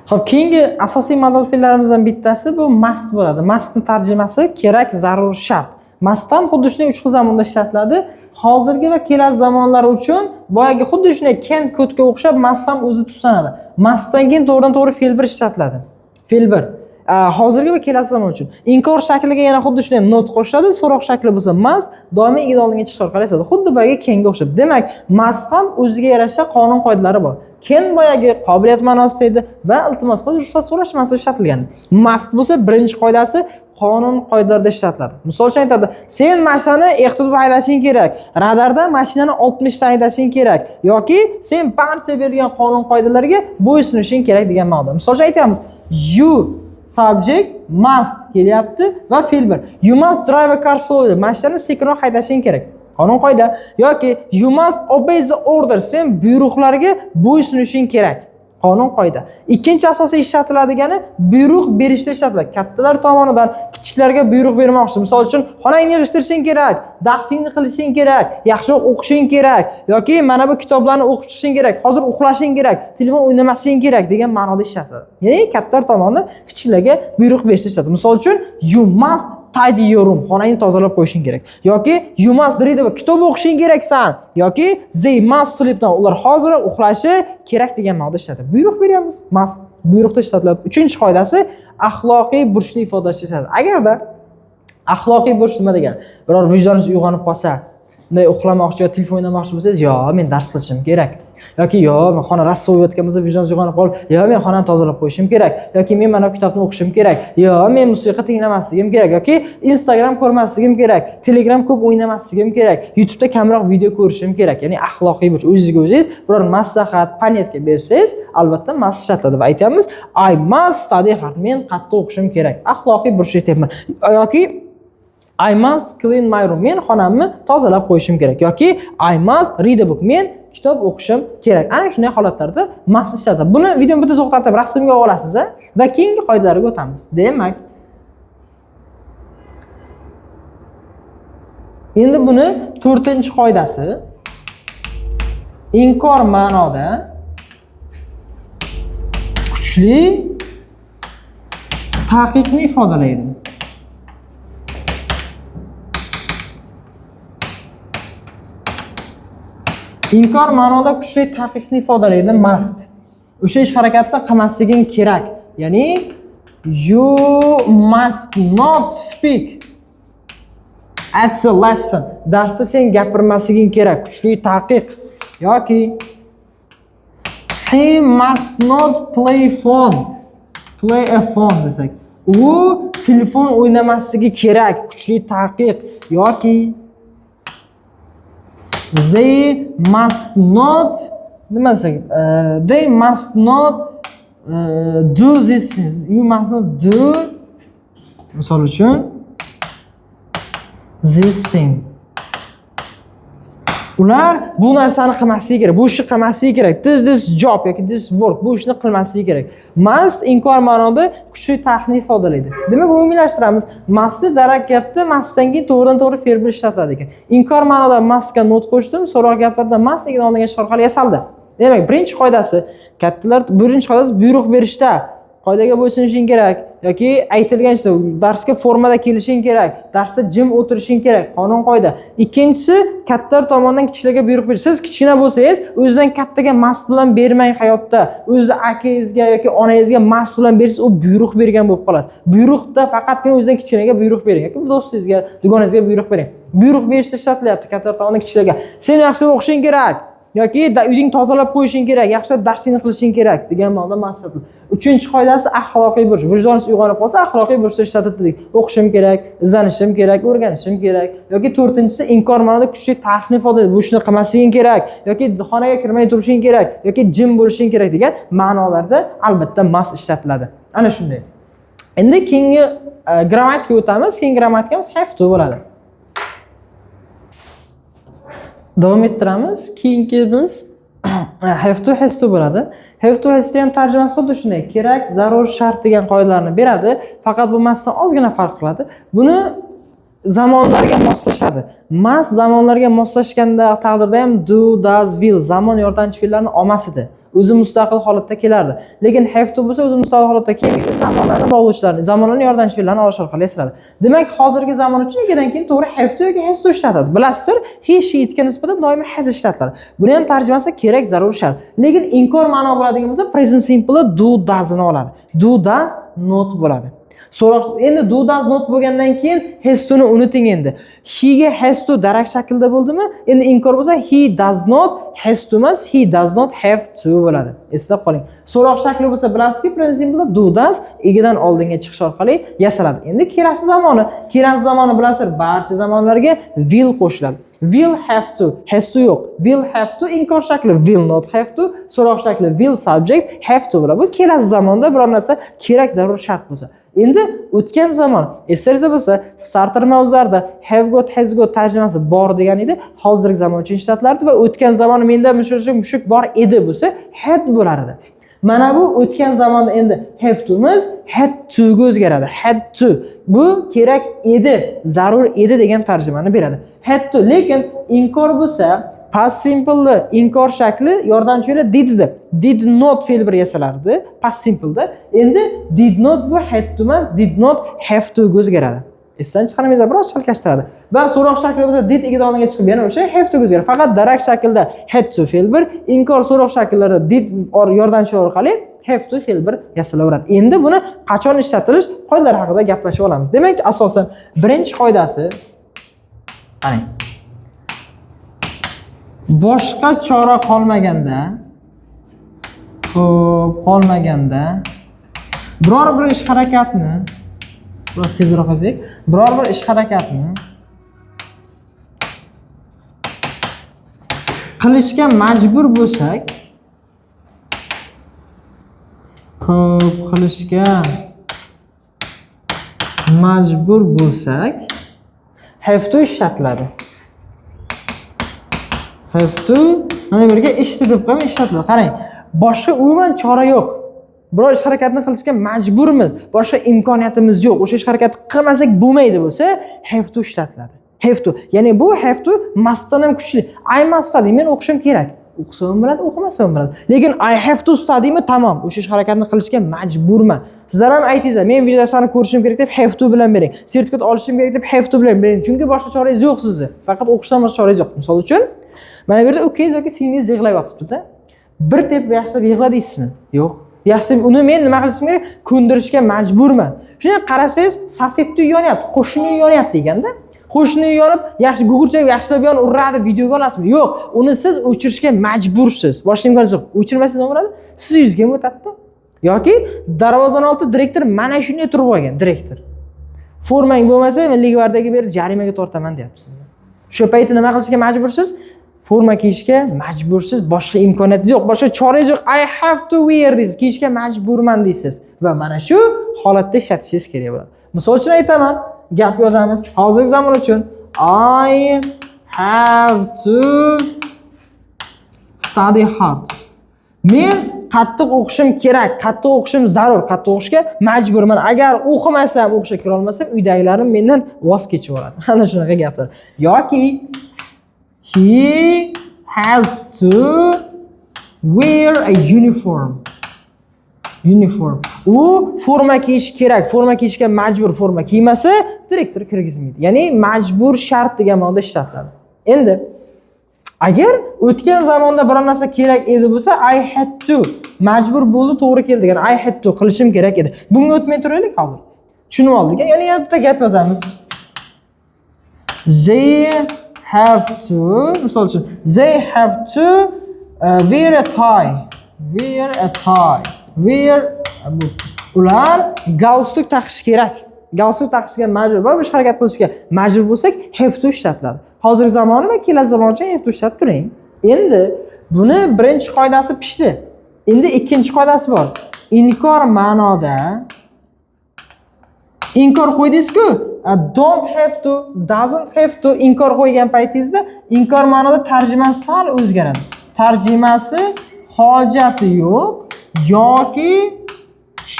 Xo'p, keyingi asosiy model fe'llarimizdan bittasi bu must bo'ladi. Mustning tarjimasi kerak, zarur, shart. Must ham xuddi shunday 3 xil zamonda ishlatiladi. Hozirgi va kelasi zamonlar uchun boyagi xuddi shunday can kodga o'xshab must ham o'zi tuslanadi. Mustdan keyin to'g'ridan-to'g'ri fe'l bir ishlatiladi. Fe'l bir. Hozirgi va kelasi zamon uchun. Inkor shakliga yana xuddi shunday not qo'shiladi. So'roq shakli bo'lsa must doimiy igna oldinga chiqish orqali esadi. Xuddi boyagi can'ga o'xshab. Demak, must ham o'ziga yarasha qonun qoidalari bor. Can boyagi qobiliyat ma'nosida edi va iltimos qilish, ruxsat so'rash ma'nosida ishlatilgan. Must bo'lsa birinchi qoidasi qonun qoidalarida ishlatiladi. Misol uchun aytadi, sen mashinani ehtiyot haydashing kerak. Radarda mashinani 60 ta haydashing kerak yoki sen barcha berilgan qonun qoidalariga bo'ysunishing kerak degan ma'noda. Misol uchun aytamiz, you subject must kelyapti va fe'l bir. You must drive a car slowly. Mashinani sekinroq haydashing kerak. Qonun qoida yoki you must obey the order. Sen buyruqlarga bo'ysunishing kerak. Qonun qoida. Ikkinchi asosiy ishlatiladigani buyruq berishda ishlatiladi. Kattalar tomonidan kichiklarga buyruq bermoqchi. Misol uchun, xonangni yig'ishtirishing kerak, darsingni qilishing kerak, yaxshiroq o'qishing kerak yoki mana bu kitoblarni o'qib chiqishing kerak, hozir uxlashing kerak, telefon o'ynamasliging kerak degan ma'noda ishlatiladi. Ya'ni kattalar tomonidan kichiklarga buyruq berishda ishlatiladi. Misol uchun, you must tidy your room. Xonangni tozalab qo'yishing kerak. Yoki you must read a kitob o'qishing keraksan. Yoki they must sleep now. Ular hozir uxlashi kerak degan ma'noda ishlatiladi. Buyruq beryapmiz. Must buyruqda ishlatiladi. Uchinchi qoidasi axloqiy burchni ifodalashda ishlatiladi. Agarda axloqiy burch nima degan? Biror vijdoningiz uyg'onib qolsa, bunday uxlamoqchi yo telefon o'ynamoqchi bo'lsangiz, yo men dars qilishim kerak. Yoki yo men xona rassov o'tgan bo'lsa vijdoningiz uyg'onib qolib, yo men xonani tozalab qo'yishim kerak. Yoki men mana kitobni o'qishim kerak. Yo men musiqa tinglamasligim kerak. Yoki Instagram ko'rmasligim kerak. Telegram ko'p o'ynamasligim kerak. YouTube'da kamroq video ko'rishim kerak. Ya'ni axloqiy burch. O'zingizga o'zingiz biror maslahat, panetga bersangiz, albatta must ishlatiladi va aytamiz, I must study hard. Men qattiq o'qishim kerak. Axloqiy burch aytyapman. Yoki I must clean my room. Men xonamni tozalab qo'yishim kerak. Yoki I must read a book. Men kitob o'qishim kerak. Ana shunday holatlarda must ishlatiladi. Buni videoni bitta to'xtatib rasmga olasiz va keyingi qoidalarga o'tamiz. Demak, endi buni 4-qoidasi inkor ma'noda kuchli taqiqni ifodalaydi. Inkor ma'noda kuchli taqiqni ifodalaydi must. O'sha ish harakatni qilmasliging kerak. Ya'ni you must not speak at the lesson. Darsda sen gapirmasliging kerak. Kuchli taqiq. Yoki he must not play a phone desak. U telefon o'ynamasligi kerak. Kuchli taqiq. Yoki they must not do this things. You must not do misol uchun this thing. Ular bu narsani qilmasligi kerak, bu ishni qilmasligi kerak. This job yoki this work bu ishni qilmasligi kerak. Must inkor ma'noda kuchli taqiqni ifodalaydi. Demak, umumiylashtiramiz. Mustni darakatda mustdan keyin to'g'ridan-to'g'ri fe'l bir ishlatiladi ekan. Inkor ma'noda mustga not qo'shdim, so'roq gaplarda must degan oldinga chiqish orqali yasaldi. Demak, birinchi qoidasi kattalar, birinchi qoidasi buyruq berishda qoidaga bo'ysunishing kerak yoki aytilgan ishda darsga formada kelishing kerak, darsda jim o'tirishing kerak, qonun qoida. Ikkinchisi kattalar tomonidan kichiklarga buyruq berish. Siz kichkina bo'lsangiz, o'zingizdan kattaga mast bilan bermang hayotda. O'zingiz akangizga yoki onangizga mast bilan bersiz, u buyruq bergan bo'lib qolasiz. Buyruqda faqatgina o'zingizdan kichkinaga buyruq bering yoki do'stingizga, dugonangizga buyruq bering. Buyruq berishda ishlatilyapti kattalar tomonidan kichiklarga. Sen yaxshi o'qishing kerak. Yoki uyingni tozalab qo'yishing kerak, yaxshilab darsingni qilishing kerak degan ma'noda maqsad. 3-qoidasi axloqiy burch. Vijdoningiz uyg'onib qolsa, axloqiy burchda ishlatiladi. O'qishim kerak, izlanishim kerak, o'rganishim kerak. Yoki 4-si inkor ma'noda kuchli taqiqni ifodalaydi. Bu ishni qilmasliging kerak, yoki xonaga kirmay turishing kerak, yoki jim bo'lishing kerak degan ma'nolarda albatta must ishlatiladi. Ana shunday. Endi keyingi grammatikaga o'tamiz. Keyingi grammatikamiz have to bo'ladi. Davom ettiramiz. Keyingi biz have to has to bo'ladi. Have to has to ham tarjimasi xuddi shunday. Kerak, zarur, shart degan qoidalarni beradi. Faqat bu mustdan ozgina farq qiladi. Buni zamonlarga moslashadi. Must zamonlarga moslashganda taqdirda ham do, does, will zamon yordamchi fe'llarning omasidir. O'zi mustaqil holatda kelardi. Lekin have to bo'lsa o'zi mustaqil holatda kelmaydi. Zamonlarni bog'lovchilarni, zamonaviy yordamchi fe'llarni olish orqali eslatadi. Demak, hozirgi zamon uchun egadan keyin to'g'ri have to yoki has to ishlatadi. Bilasizlar, he, she, itga nisbatan doimo has ishlatiladi. Buni ham tarjimasi kerak, zarur, shart. Lekin inkor ma'no bo'ladigan bo'lsa present simple do does ni oladi. Do does not bo'ladi. So'roq endi do does not bo'lgandan keyin has to ni unuting endi. He ga has to darak shaklda bo'ldimi? Endi inkor bo'lsa he does not has to emas, he does not have to bo'ladi. Eslab qoling. So'roq shakli bo'lsa bilasizki, present simple do does egidan oldinga chiqish orqali yasaladi. Endi kelasi zamoni. Kelasi zamoni bilasizlar, barcha zamonlarga will qo'shiladi. Will have to, has to yo'q. Will have to inkor shakli, will not have to, so'roq shakli will subject, have to bo'ladi. Bu kelasi zamonda biror narsa kerak, zarur, shart bo'lsa. Endi o'tgan zamon, esingizda bo'lsa, starter mavzularida have got, has got tarjimasi bor degan edi, hozirgi zamon uchun ishlatilardi va o'tgan zamon menda mushuk bor edi bo'lsa, had bo'lar edi. Mana bu o'tgan zamonda endi have to miz had to ga o'zgaradi. Had to bu kerak edi, zarur edi degan tarjimani beradi. Had to, lekin inkor bo'lsa, past simple inkor shakli yordamchi fe'li did edi. Did not fe'l bir yasalardi past simple da. Endi did not bu had to emas, did not have to ga o'zgaradi. Esdan chiqarmaydi, biroz chalkashtiradi. Va so'roq shakli bo'lsa did egida oldinga chiqib yana o'sha have to ga o'zgaradi. Faqat darak shaklda had to fe'l bir, inkor so'roq shakllarida did yordamchi orqali have to fe'l bir yasalaveradi. Endi buni qachon ishlatilish qoidalari haqida gaplashib olamiz. Demak, asosan birinchi qoidasi qarang. Boshqa chora qolmaganda, biror bir ish harakatni, biroz tezroq yozaylik. Biror bir ish harakatni qilishga majbur bo'lsak, have to ishlatiladi. Have to mana bu yerga ishni deb qo'yib ishlatiladi. Qarang, boshqa umuman chora yo'q. Biror ish harakatni qilishga majburmiz. Boshqa imkoniyatimiz yo'q. O'sha ish harakatni qilmasak bo'lmaydi bo'lsa, have to ishlatiladi. Have to. Ya'ni bu have to mustdan ham kuchli. I must study, men o'qishim kerak. O'qisam bo'ladi, o'qimasam bo'ladi. Lekin I have to studymi, tamom. O'sha ish harakatni qilishga majburman. Sizlar ham aytingizlar, men video darslarni ko'rishim kerak deb have to bilan bering. Sertifikat olishim kerak deb have to bilan bering. Chunki boshqa chorangiz yo'q sizni. Faqat o'qishdan boshqa chorangiz yo'q. Misol uchun, mana bu yerda ukangiz yoki singlingiz yig'lab yotibdi-da. Bir deb yaxshilab yig'ladingizmi? Yo'q. Yaxshi, uni men nima qilishim kerak? Ko'ndirishga majburman. Shunday qarasangiz, sosedni uyi yonyapti, qo'shni uyi yonyapti deganda, qo'shni uyi yonib, yaxshi gugurchak yaxshilab yon uradi, videoga olasizmi? Yo'q, uni siz o'chirishga majbursiz. Boshqa imkoniyat yo'q. O'chirmasangiz nima bo'ladi? Siz yuzga ham o'tadi-da. Yoki darvozani oldida direktor mana shunday turib olgan, direktor. Formang bo'lmasa, Milliy gvardiyaga berib jarimaga tortaman deyapti sizni. O'sha payti nima qilishga majbursiz? Forma kiyishga majbursiz, boshqa imkoniyat yo'q, boshqa chorangiz yo'q. I have to wear this, kiyishga majburman deysiz va mana shu holatda ishlatishingiz kerak bo'ladi. Misol uchun aytaman, gap yozamiz. Hozirgi zamon uchun I have to study hard. Men qattiq o'qishim kerak, qattiq o'qishim zarur, qattiq o'qishga majburman. Agar o'qimasam, o'qishga kira olmasam, uydagilarim mendan voz kechib oladi. Ana shunaqa gaplar. Yoki he has to wear a uniform. U forma kiyish kerak, forma kiyishga majbur, forma kiymasa direktor kirgizmaydi. Ya'ni majbur shart degan ma'noda ishlatiladi. Endi agar o'tgan zamonda biror narsa kerak edi bo'lsa, I had to, majbur bo'ldi, to'g'ri keldi degan I had to qilishim kerak edi. Bunga o'tmay turaylik hozir. Tushunib oldik. Ya'ni yana bitta gap yozamiz. They have to, misol uchun, they have to wear a tie. Ular galstuk taqish kerak. Galstuk taqishga majbur, bir ish harakat qilishga majbur bo'lsak, have to ishlatiladi. Hozirgi zamoni va kelasi zamon uchun have to ishlatib turing. Endi buni birinchi qoidasi pishdi. Endi ikkinchi qoidasi bor. Inkor ma'noda inkor qo'ydingiz-ku, don't have to, doesn't have to inkor qo'ygan paytingizda inkor ma'noda tarjimasi sal o'zgaradi. Tarjimasi hojati yo'q yoki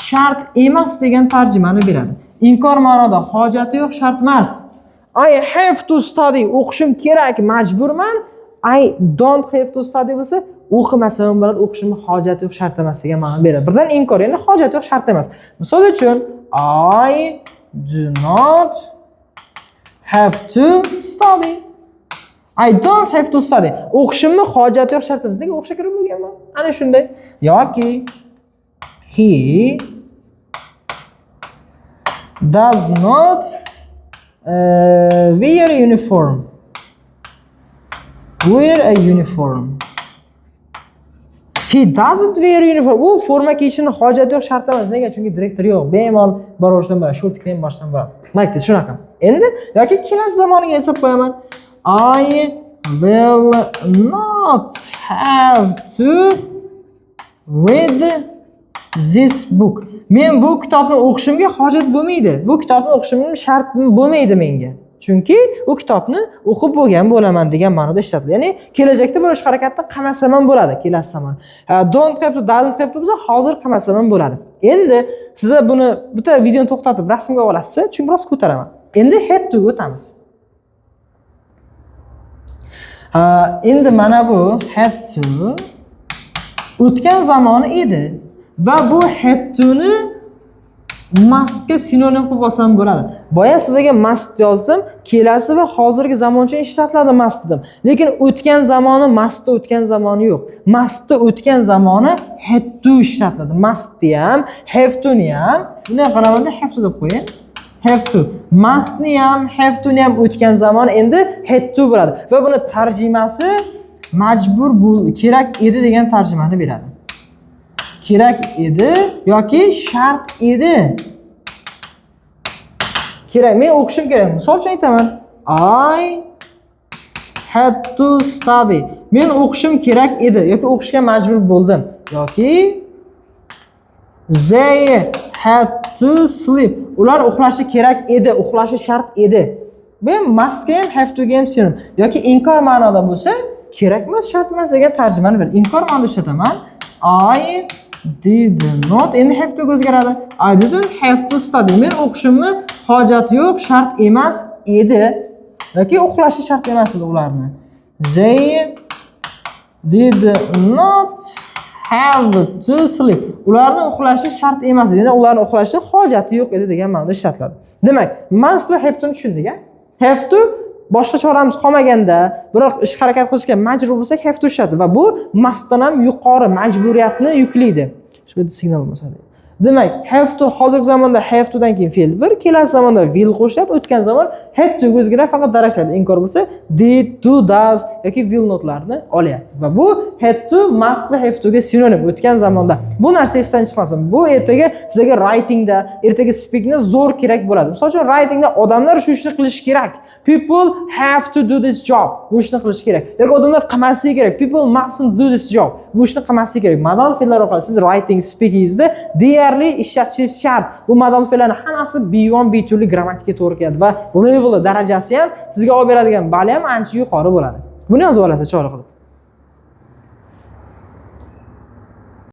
shart emas degan tarjimani beradi. Inkor ma'noda hojati yo'q, shart emas. I have to study, o'qishim kerak, majburman. I don't have to study bo'lsa, o'qimasa ham bo'ladi, o'qishimni hojati yo'q, shart emas degan ma'no beradi. Birdan inkor, endi hojati yo'q, shart emas. Misol uchun I do not have to study. I don't have to study. O'qishimni hojati yo'q, shart emas. Nega o'qishga kirib bo'lganman? Ana shunday. Yoki he does not wear a uniform. Wear a uniform. He doesn't wear a uniform. U forma kiyishini hojati yo'q, shart emas. Nega? Chunki direktor yo'q. Bemalol boraversam bo'ladi. Shortikda ham borsam bo'ladi. Mayli, shunaqa. Endi yoki kelasi zamoniga yasab qo'yaman. I will not have to read this book. Men bu kitobni o'qishimga hojat bo'lmaydi. Bu kitobni o'qishim shart bo'lmaydi menga. Chunki u kitobni o'qib bo'lgan bo'laman degan ma'noda ishlatiladi. Ya'ni kelajakda bo'lish harakatda qilmasam ham bo'ladi kelasi zamon. Don't have to, doesn't have to bo'lsa hozir qilmasam ham bo'ladi. Endi siz buni bitta videoni to'xtatib rasmga olasiz, chunki biroz ko'taraman. Endi had to ga o'tamiz. Endi mana bu had to o'tgan zamoni edi va bu had to ni must ga sinonim qilib olsam bo'ladi. Boya sizga must yozdim, kelasi va hozirgi zamon uchun ishlatiladi must dedim. Lekin o'tgan zamoni mustda o'tgan zamoni yo'q. Mustda o'tgan zamoni had to ishlatiladi. Must ham, have to ni ham, bunday qaramanda have to deb qo'ying. Have to. Must ni ham, have to ni ham o'tgan zamon endi had to bo'ladi. Va buni tarjimasi majbur kerak edi degan tarjimani beradi. Kerak edi yoki shart edi. Kerak, men o'qishim kerak. Misol uchun aytaman. I had to study. Men o'qishim kerak edi yoki o'qishga majbur bo'ldim. Yoki they had to sleep. Ular uxlashi kerak edi, uxlashi shart edi. Men must ga ham have to ga ham sinonim. Yoki inkor ma'noda bo'lsa, kerak emas, shart emas degan tarjimani ber. Inkor ma'noda ishlataman. I did not endi have to o'zgaradi. I didn't have to study. Men o'qishimni hojati yo'q, shart emas edi. Yoki uxlashi shart emas edi ularni. They did not have to sleep. Ularni uxlashi shart emas edi. Ularni uxlashi hojati yo'q edi degan ma'noda ishlatiladi. Demak, must va have to ni tushundik, a? Have to boshqa choramiz qolmaganda, biroq ish harakat qilishga majbur bo'lsak have to ishladi va bu mustdan ham yuqori majburiyatni yuklaydi. Shu yerda signal bo'lsa. Demak, have to hozirgi zamonda have to dan keyin fe'l bir, kelasi zamonda will qo'shiladi, o'tgan zamon had to o'zgaradi, faqat darakchada inkor bo'lsa did, do, does yoki will notlarni olyapti. Va bu had to, must va have to ga sinonim o'tgan zamonda. Bu narsa esdan chiqmasin. Bu ertaga sizga writingda, ertaga speakingda zo'r kerak bo'ladi. Misol uchun writingda odamlar shu ishni qilish kerak. People have to do this job. Bu ishni qilish kerak. Yoki odamlar qilmasligi kerak. People mustn't do this job. Bu ishni qilmasligi kerak. Modal fe'llar orqali siz writing, speakingizda deyarli ishlatishingiz shart. Bu modal fe'llarning hammasi B1, B2 lik grammatikaga to'g'ri keladi va level darajasi ham sizga olib beradigan bali ham ancha yuqori bo'ladi. Buni yozib olasiz chora qilib.